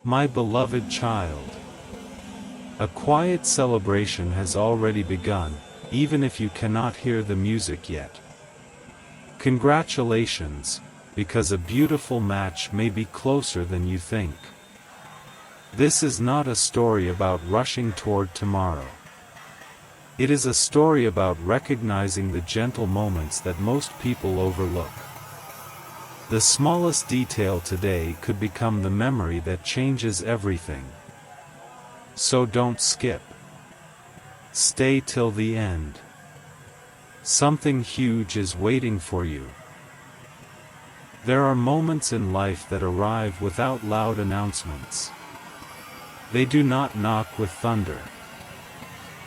My beloved child. A quiet celebration has already begun, even if you cannot hear the music yet. Congratulations, because a beautiful match may be closer than you think. This is not a story about rushing toward tomorrow. It is a story about recognizing the gentle moments that most people overlook. The smallest detail today could become the memory that changes everything. So don't skip. Stay till the end. Something huge is waiting for you. There are moments in life that arrive without loud announcements. They do not knock with thunder.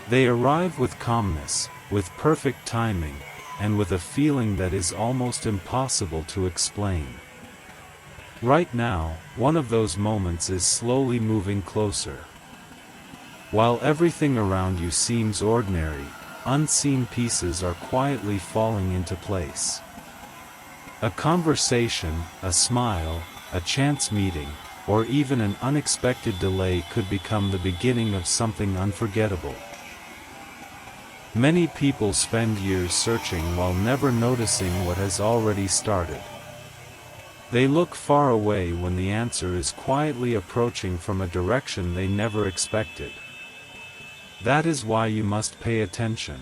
They arrive with calmness, with perfect timing, and with a feeling that is almost impossible to explain. Right now, one of those moments is slowly moving closer. While everything around you seems ordinary, unseen pieces are quietly falling into place. A conversation, a smile, a chance meeting, or even an unexpected delay could become the beginning of something unforgettable. Many people spend years searching while never noticing what has already started. They look far away when the answer is quietly approaching from a direction they never expected. That is why you must pay attention.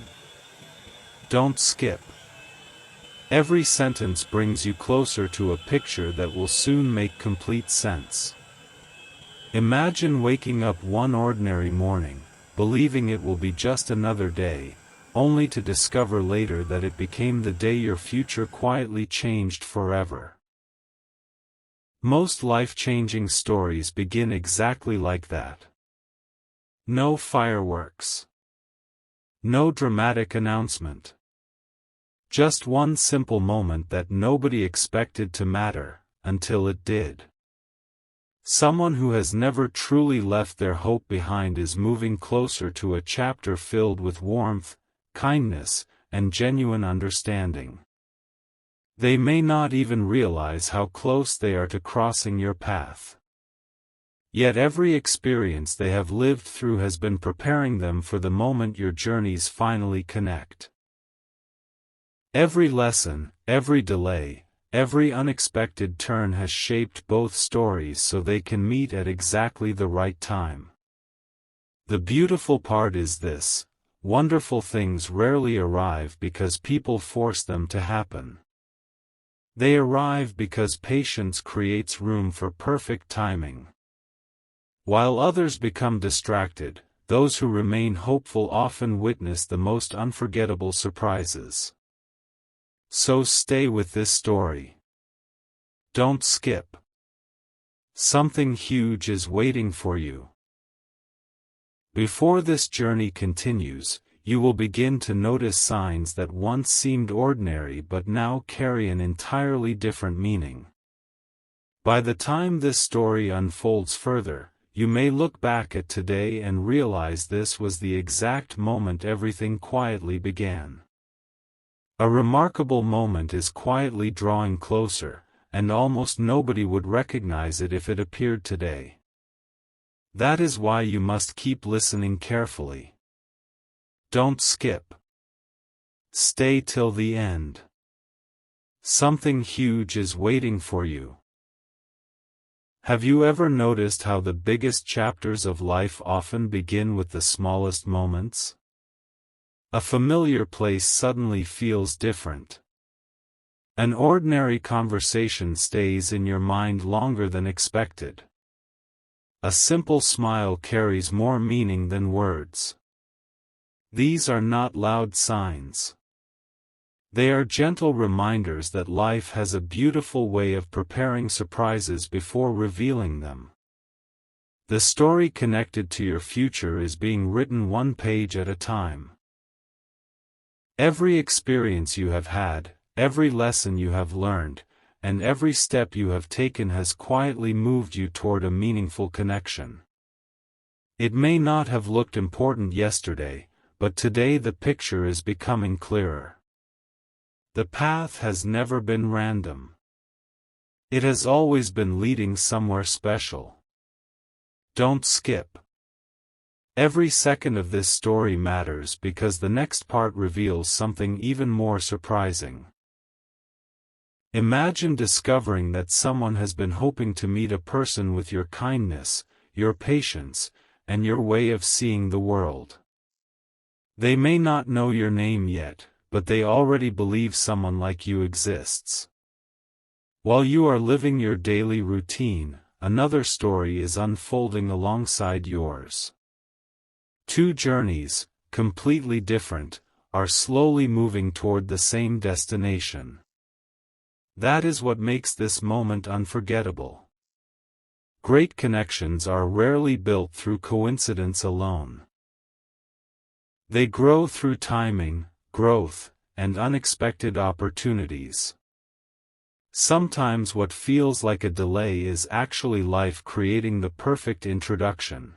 Don't skip. Every sentence brings you closer to a picture that will soon make complete sense. Imagine waking up one ordinary morning, believing it will be just another day, only to discover later that it became the day your future quietly changed forever. Most life-changing stories begin exactly like that. No fireworks. No dramatic announcement. Just one simple moment that nobody expected to matter, until it did. Someone who has never truly left their hope behind is moving closer to a chapter filled with warmth, kindness, and genuine understanding. They may not even realize how close they are to crossing your path. Yet every experience they have lived through has been preparing them for the moment your journeys finally connect. Every lesson, every delay, every unexpected turn has shaped both stories so they can meet at exactly the right time. The beautiful part is this: wonderful things rarely arrive because people force them to happen. They arrive because patience creates room for perfect timing. While others become distracted, those who remain hopeful often witness the most unforgettable surprises. So stay with this story. Don't skip. Something huge is waiting for you. Before this journey continues, you will begin to notice signs that once seemed ordinary but now carry an entirely different meaning. By the time this story unfolds further, you may look back at today and realize this was the exact moment everything quietly began. A remarkable moment is quietly drawing closer, and almost nobody would recognize it if it appeared today. That is why you must keep listening carefully. Don't skip. Stay till the end. Something huge is waiting for you. Have you ever noticed how the biggest chapters of life often begin with the smallest moments? A familiar place suddenly feels different. An ordinary conversation stays in your mind longer than expected. A simple smile carries more meaning than words. These are not loud signs. They are gentle reminders that life has a beautiful way of preparing surprises before revealing them. The story connected to your future is being written one page at a time. Every experience you have had, every lesson you have learned, and every step you have taken has quietly moved you toward a meaningful connection. It may not have looked important yesterday, but today the picture is becoming clearer. The path has never been random. It has always been leading somewhere special. Don't skip. Every second of this story matters because the next part reveals something even more surprising. Imagine discovering that someone has been hoping to meet a person with your kindness, your patience, and your way of seeing the world. They may not know your name yet, but they already believe someone like you exists. While you are living your daily routine, another story is unfolding alongside yours. Two journeys, completely different, are slowly moving toward the same destination. That is what makes this moment unforgettable. Great connections are rarely built through coincidence alone. They grow through timing, growth, and unexpected opportunities. Sometimes what feels like a delay is actually life creating the perfect introduction.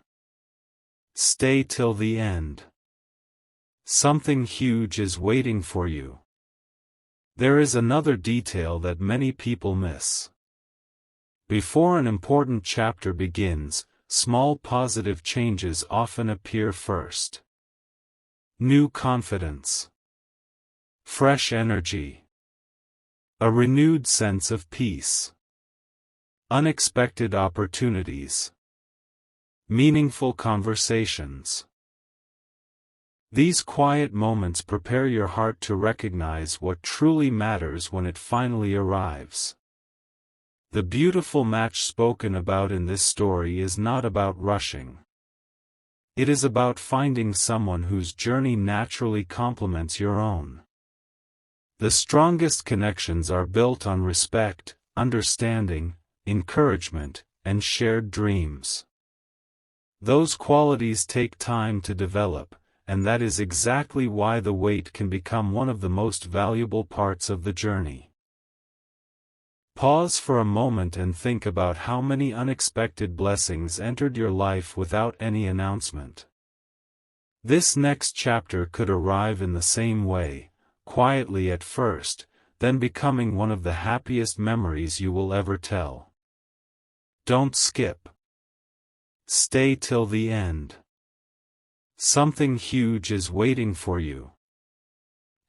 Stay till the end. Something huge is waiting for you. There is another detail that many people miss. Before an important chapter begins, small positive changes often appear first. New confidence. Fresh energy. A renewed sense of peace. Unexpected opportunities. Meaningful conversations. These quiet moments prepare your heart to recognize what truly matters when it finally arrives. The beautiful match spoken about in this story is not about rushing. It is about finding someone whose journey naturally complements your own. The strongest connections are built on respect, understanding, encouragement, and shared dreams. Those qualities take time to develop, and that is exactly why the wait can become one of the most valuable parts of the journey. Pause for a moment and think about how many unexpected blessings entered your life without any announcement. This next chapter could arrive in the same way, quietly at first, then becoming one of the happiest memories you will ever tell. Don't skip. Stay till the end. Something huge is waiting for you.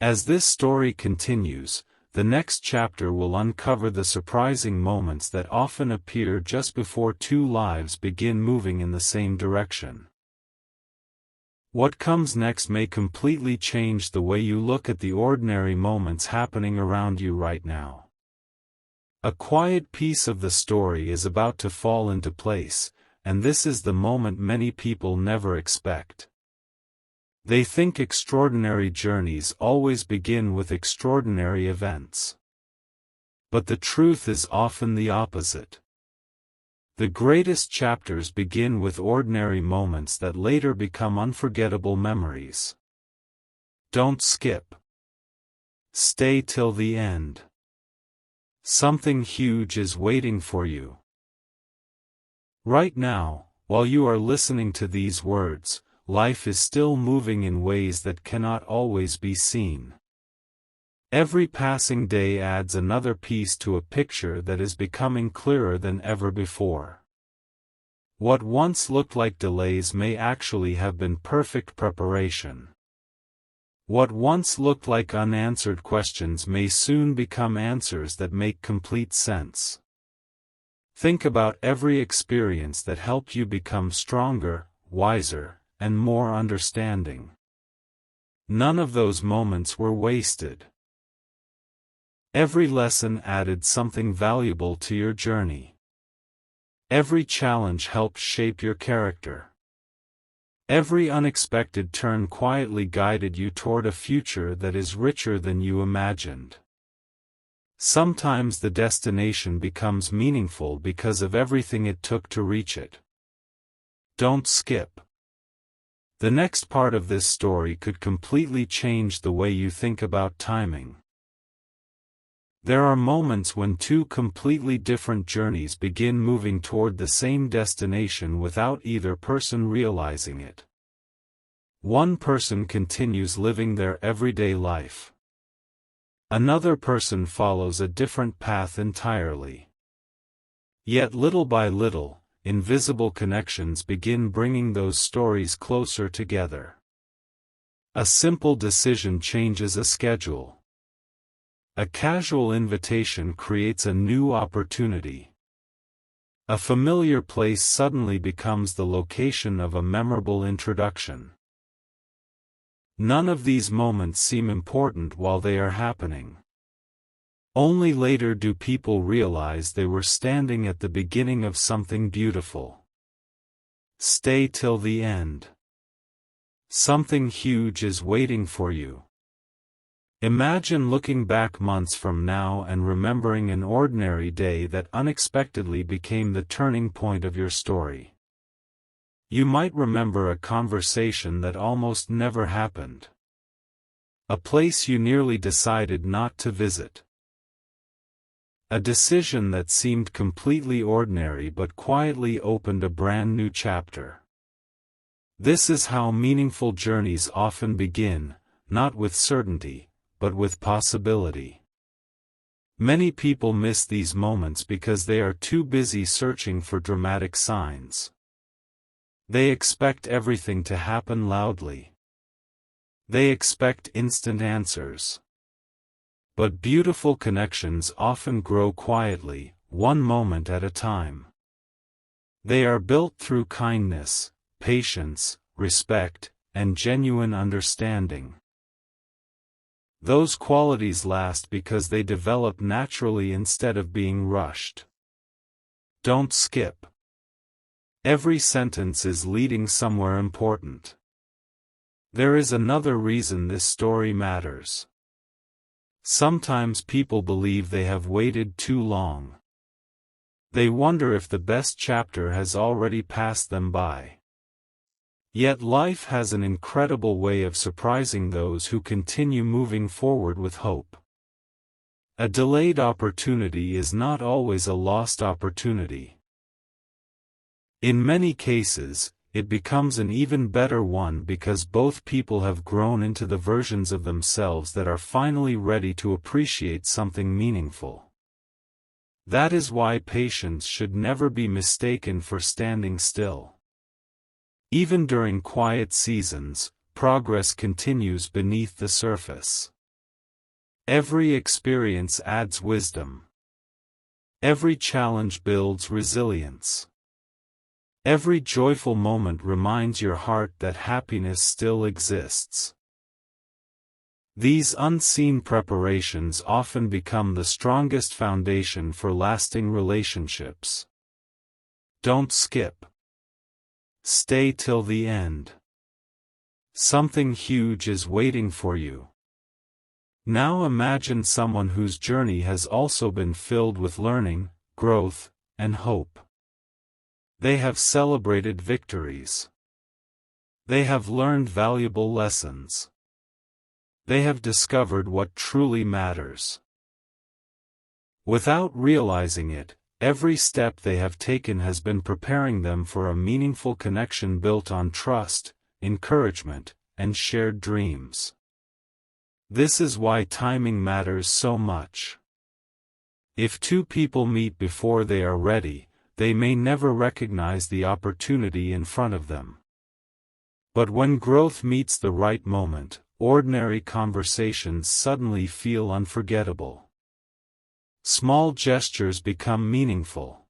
As this story continues, the next chapter will uncover the surprising moments that often appear just before two lives begin moving in the same direction. What comes next may completely change the way you look at the ordinary moments happening around you right now. A quiet piece of the story is about to fall into place, and this is the moment many people never expect. They think extraordinary journeys always begin with extraordinary events. But the truth is often the opposite. The greatest chapters begin with ordinary moments that later become unforgettable memories. Don't skip. Stay till the end. Something huge is waiting for you. Right now, while you are listening to these words, life is still moving in ways that cannot always be seen. Every passing day adds another piece to a picture that is becoming clearer than ever before. What once looked like delays may actually have been perfect preparation. What once looked like unanswered questions may soon become answers that make complete sense. Think about every experience that helped you become stronger, wiser, and more understanding. None of those moments were wasted. Every lesson added something valuable to your journey. Every challenge helped shape your character. Every unexpected turn quietly guided you toward a future that is richer than you imagined. Sometimes the destination becomes meaningful because of everything it took to reach it. Don't skip. The next part of this story could completely change the way you think about timing. There are moments when two completely different journeys begin moving toward the same destination without either person realizing it. One person continues living their everyday life. Another person follows a different path entirely. Yet little by little, invisible connections begin bringing those stories closer together. A simple decision changes a schedule. A casual invitation creates a new opportunity. A familiar place suddenly becomes the location of a memorable introduction. None of these moments seem important while they are happening. Only later do people realize they were standing at the beginning of something beautiful. Stay till the end. Something huge is waiting for you. Imagine looking back months from now and remembering an ordinary day that unexpectedly became the turning point of your story. You might remember a conversation that almost never happened. A place you nearly decided not to visit. A decision that seemed completely ordinary but quietly opened a brand new chapter. This is how meaningful journeys often begin, not with certainty, but with possibility. Many people miss these moments because they are too busy searching for dramatic signs. They expect everything to happen loudly. They expect instant answers. But beautiful connections often grow quietly, one moment at a time. They are built through kindness, patience, respect, and genuine understanding. Those qualities last because they develop naturally instead of being rushed. Don't skip. Every sentence is leading somewhere important. There is another reason this story matters. Sometimes people believe they have waited too long. They wonder if the best chapter has already passed them by. Yet life has an incredible way of surprising those who continue moving forward with hope. A delayed opportunity is not always a lost opportunity. In many cases, it becomes an even better one because both people have grown into the versions of themselves that are finally ready to appreciate something meaningful. That is why patience should never be mistaken for standing still. Even during quiet seasons, progress continues beneath the surface. Every experience adds wisdom. Every challenge builds resilience. Every joyful moment reminds your heart that happiness still exists. These unseen preparations often become the strongest foundation for lasting relationships. Don't skip. Stay till the end. Something huge is waiting for you. Now imagine someone whose journey has also been filled with learning, growth, and hope. They have celebrated victories. They have learned valuable lessons. They have discovered what truly matters. Without realizing it, every step they have taken has been preparing them for a meaningful connection built on trust, encouragement, and shared dreams. This is why timing matters so much. If two people meet before they are ready, they may never recognize the opportunity in front of them. But when growth meets the right moment, ordinary conversations suddenly feel unforgettable. Small gestures become meaningful.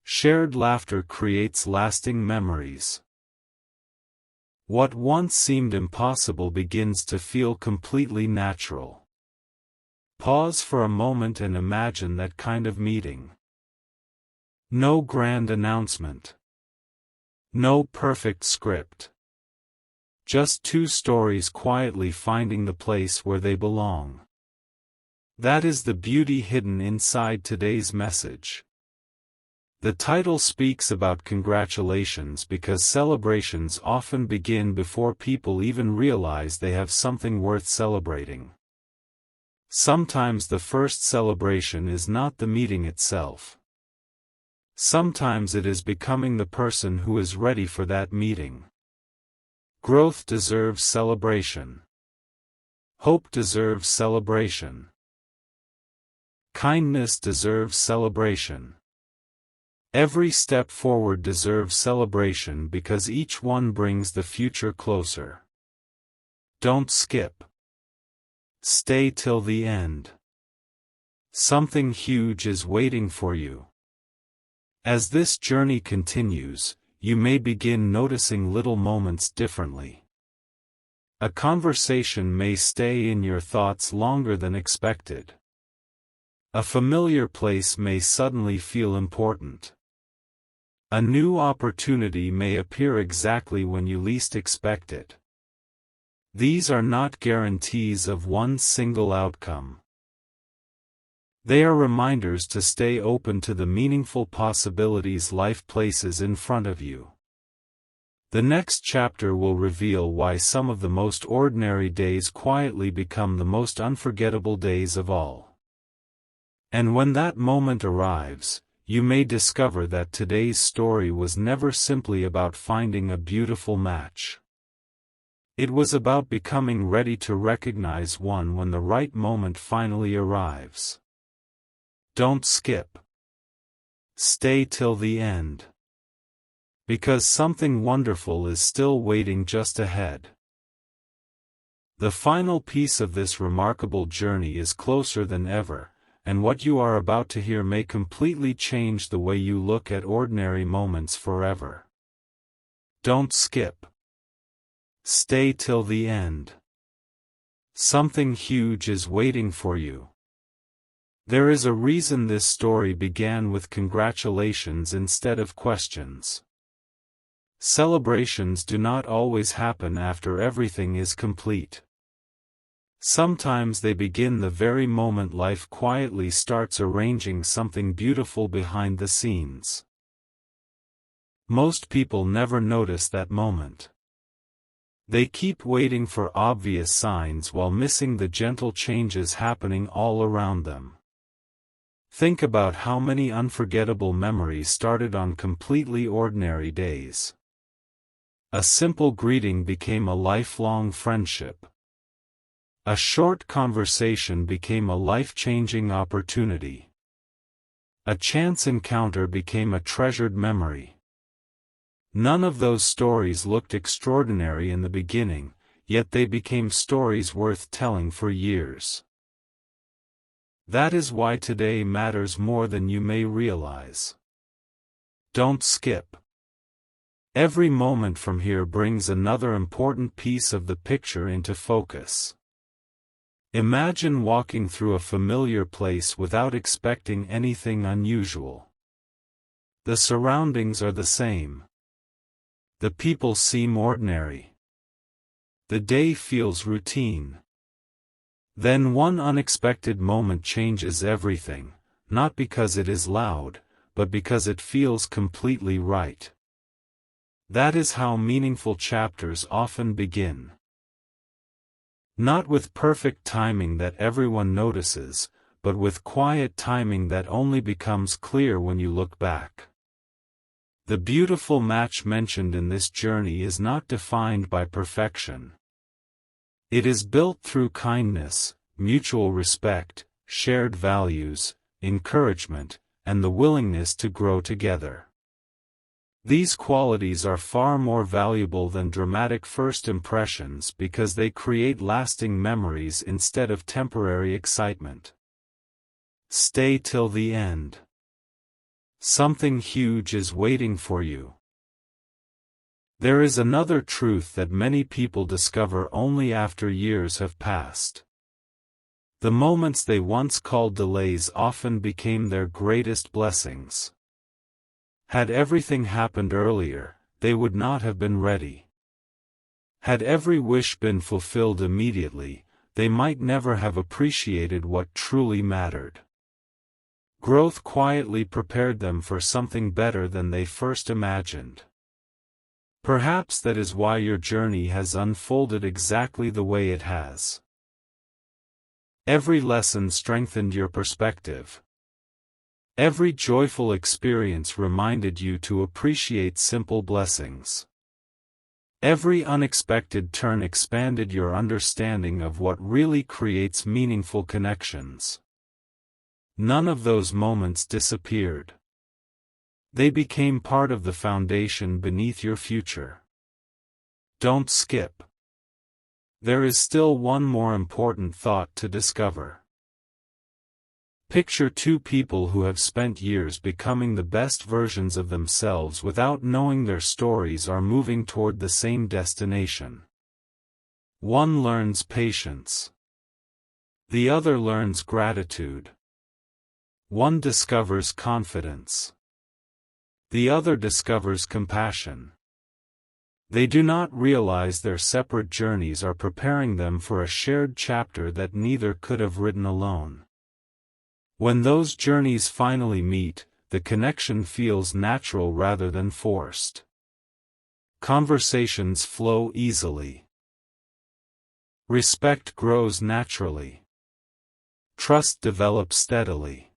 Shared laughter creates lasting memories. What once seemed impossible begins to feel completely natural. Pause for a moment and imagine that kind of meeting. No grand announcement. No perfect script. Just two stories quietly finding the place where they belong. That is the beauty hidden inside today's message. The title speaks about congratulations because celebrations often begin before people even realize they have something worth celebrating. Sometimes the first celebration is not the meeting itself. Sometimes it is becoming the person who is ready for that meeting. Growth deserves celebration. Hope deserves celebration. Kindness deserves celebration. Every step forward deserves celebration because each one brings the future closer. Don't skip. Stay till the end. Something huge is waiting for you. As this journey continues, you may begin noticing little moments differently. A conversation may stay in your thoughts longer than expected. A familiar place may suddenly feel important. A new opportunity may appear exactly when you least expect it. These are not guarantees of one single outcome. They are reminders to stay open to the meaningful possibilities life places in front of you. The next chapter will reveal why some of the most ordinary days quietly become the most unforgettable days of all. And when that moment arrives, you may discover that today's story was never simply about finding a beautiful match. It was about becoming ready to recognize one when the right moment finally arrives. Don't skip. Stay till the end. Because something wonderful is still waiting just ahead. The final piece of this remarkable journey is closer than ever, and what you are about to hear may completely change the way you look at ordinary moments forever. Don't skip. Stay till the end. Something huge is waiting for you. There is a reason this story began with congratulations instead of questions. Celebrations do not always happen after everything is complete. Sometimes they begin the very moment life quietly starts arranging something beautiful behind the scenes. Most people never notice that moment. They keep waiting for obvious signs while missing the gentle changes happening all around them. Think about how many unforgettable memories started on completely ordinary days. A simple greeting became a lifelong friendship. A short conversation became a life-changing opportunity. A chance encounter became a treasured memory. None of those stories looked extraordinary in the beginning, yet they became stories worth telling for years. That is why today matters more than you may realize. Don't skip. Every moment from here brings another important piece of the picture into focus. Imagine walking through a familiar place without expecting anything unusual. The surroundings are the same. The people seem ordinary. The day feels routine. Then one unexpected moment changes everything, not because it is loud, but because it feels completely right. That is how meaningful chapters often begin. Not with perfect timing that everyone notices, but with quiet timing that only becomes clear when you look back. The beautiful match mentioned in this journey is not defined by perfection. It is built through kindness, mutual respect, shared values, encouragement, and the willingness to grow together. These qualities are far more valuable than dramatic first impressions because they create lasting memories instead of temporary excitement. Stay till the end. Something huge is waiting for you. There is another truth that many people discover only after years have passed. The moments they once called delays often became their greatest blessings. Had everything happened earlier, they would not have been ready. Had every wish been fulfilled immediately, they might never have appreciated what truly mattered. Growth quietly prepared them for something better than they first imagined. Perhaps that is why your journey has unfolded exactly the way it has. Every lesson strengthened your perspective. Every joyful experience reminded you to appreciate simple blessings. Every unexpected turn expanded your understanding of what really creates meaningful connections. None of those moments disappeared. They became part of the foundation beneath your future. Don't skip. There is still one more important thought to discover. Picture two people who have spent years becoming the best versions of themselves without knowing their stories are moving toward the same destination. One learns patience. The other learns gratitude. One discovers confidence. The other discovers compassion. They do not realize their separate journeys are preparing them for a shared chapter that neither could have written alone. When those journeys finally meet, the connection feels natural rather than forced. Conversations flow easily. Respect grows naturally. Trust develops steadily.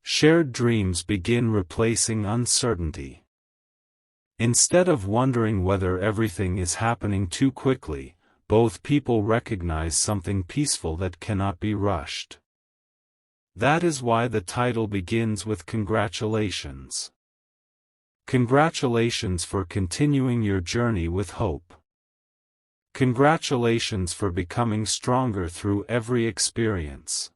Shared dreams begin replacing uncertainty. Instead of wondering whether everything is happening too quickly, both people recognize something peaceful that cannot be rushed. That is why the title begins with congratulations. Congratulations for continuing your journey with hope. Congratulations for becoming stronger through every experience.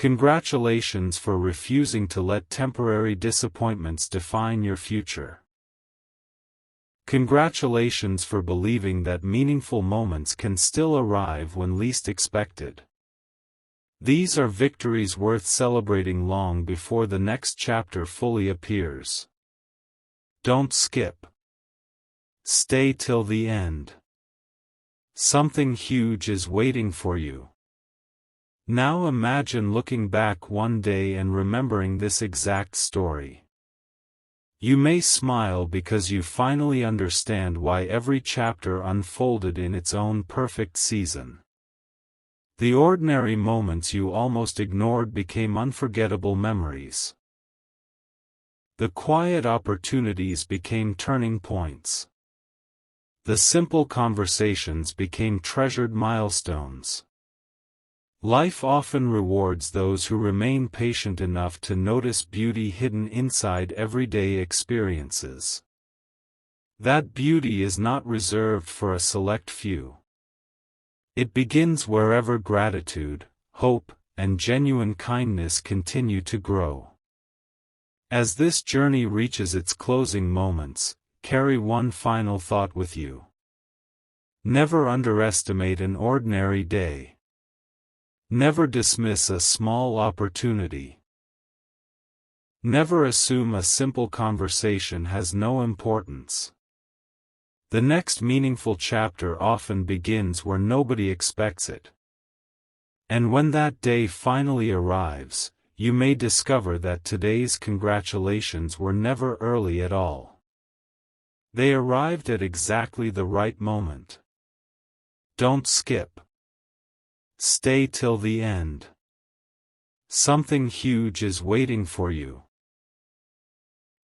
Congratulations for refusing to let temporary disappointments define your future. Congratulations for believing that meaningful moments can still arrive when least expected. These are victories worth celebrating long before the next chapter fully appears. Don't skip. Stay till the end. Something huge is waiting for you. Now imagine looking back one day and remembering this exact story. You may smile because you finally understand why every chapter unfolded in its own perfect season. The ordinary moments you almost ignored became unforgettable memories. The quiet opportunities became turning points. The simple conversations became treasured milestones. Life often rewards those who remain patient enough to notice beauty hidden inside everyday experiences. That beauty is not reserved for a select few. It begins wherever gratitude, hope, and genuine kindness continue to grow. As this journey reaches its closing moments, carry one final thought with you. Never underestimate an ordinary day. Never dismiss a small opportunity. Never assume a simple conversation has no importance. The next meaningful chapter often begins where nobody expects it. And when that day finally arrives, you may discover that today's congratulations were never early at all. They arrived at exactly the right moment. Don't skip. Stay till the end. Something huge is waiting for you.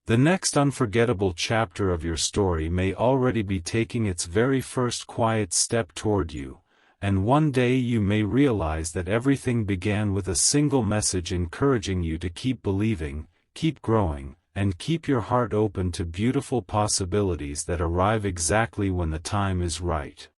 The next unforgettable chapter of your story may already be taking its very first quiet step toward you, and one day you may realize that everything began with a single message encouraging you to keep believing, keep growing, and keep your heart open to beautiful possibilities that arrive exactly when the time is right.